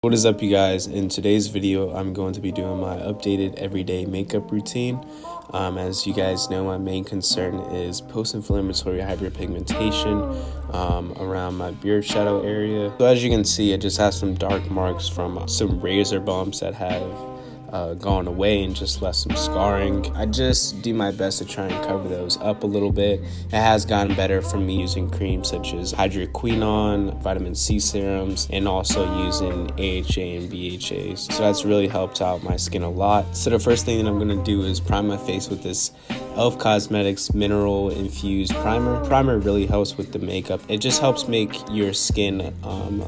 What is up, you guys? In today's video, I'm going to be doing my updated everyday makeup routine. As you guys know, my main concern is post-inflammatory hyperpigmentation around my beard shadow area. So as you can see, it just has some dark marks from some razor bumps that have gone away and just left some scarring. I just do my best to try and cover those up a little bit. It has gotten better from me using creams such as hydroquinone, vitamin C serums, and also using AHA and BHAs. So that's really helped out my skin a lot. So the first thing that I'm going to do is prime my face with this E.L.F Cosmetics mineral infused primer. Primer really helps with the makeup. It just helps make your skin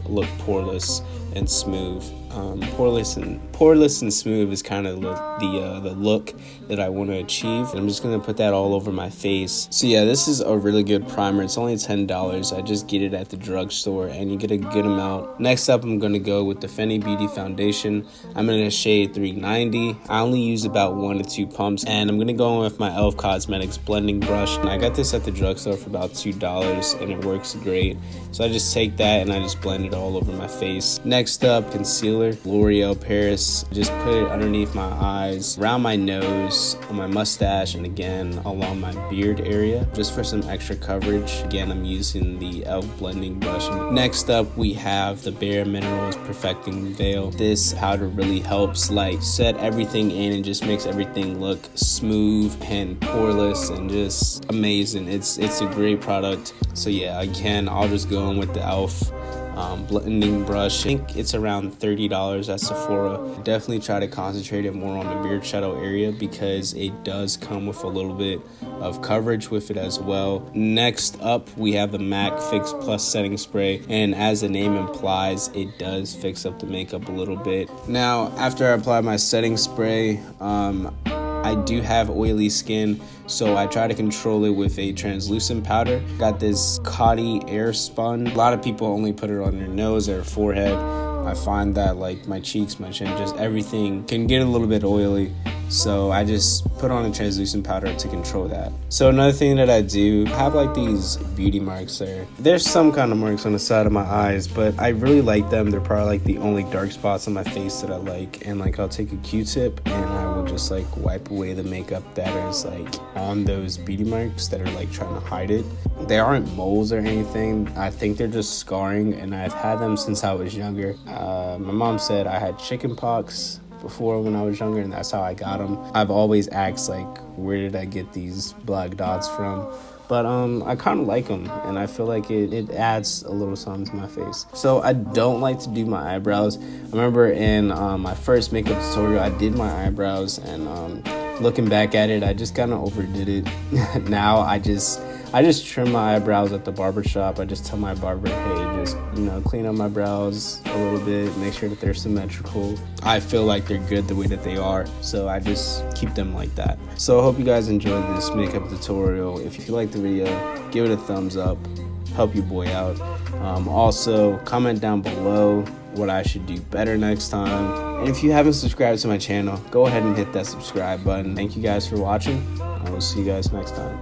look poreless and smooth. Poreless and smooth is kind of the look that I want to achieve. And I'm just going to put that all over my face. So yeah, this is a really good primer. It's only $10. I just get it at the drugstore and you get a good amount. Next up, I'm going to go with the Fenty Beauty Foundation. I'm in a shade 390. I only use about 1 to 2 pumps, and I'm going to go in with my E.L.F Cosmetics blending brush. And I got this at the drugstore for about $2 and it works great. So I just take that and I just blend it all over my face. Next up, concealer. L'Oreal Paris. Just put it underneath my eyes, around my nose, on my mustache, and again along my beard area, just for some extra coverage. Again, I'm using the E.L.F blending brush. Next up, we have the Bare Minerals Perfecting Veil. This powder really helps set everything in and just makes everything look smooth and poreless and just amazing. It's a great product. So yeah, again, I'll just go in with the E.L.F blending brush. I think it's around $30 at Sephora. Definitely try to concentrate it more on the beard shadow area because it does come with a little bit of coverage with it as well. Next up, we have the MAC Fix Plus setting spray, and as the name implies, it does fix up the makeup a little bit. Now, after I apply my setting spray, I do have oily skin, so I try to control it with a translucent powder. Got this COTY AIRSPUN. A lot of people only put it on their nose or forehead. I find that my cheeks, my chin, just everything can get a little bit oily. So I just put on a translucent powder to control that. So another thing that I do, I have these beauty marks there. There's some kind of marks on the side of my eyes, but I really like them. They're probably the only dark spots on my face that I like. And I'll take a Q-tip and I will just wipe away the makeup that is on those beauty marks that are trying to hide it. They aren't moles or anything. I think they're just scarring, and I've had them since I was younger. My mom said I had chicken pox before when I was younger, and that's how I got them. I've always asked where did I get these black dots from, but I kind of like them, and I feel like it adds a little something to my face. So I don't like to do my eyebrows. I remember in my first makeup tutorial, I did my eyebrows, and looking back at it, I just kind of overdid it. Now I just trim my eyebrows at the barber shop. I just tell my barber, hey, just clean up my brows a little bit, make sure that they're symmetrical. I feel like they're good the way that they are, so I just keep them like that. So I hope you guys enjoyed this makeup tutorial. If you like the video, give it a thumbs up, help your boy out. Also, comment down below what I should do better next time. And if you haven't subscribed to my channel, go ahead and hit that subscribe button. Thank you guys for watching. I will see you guys next time.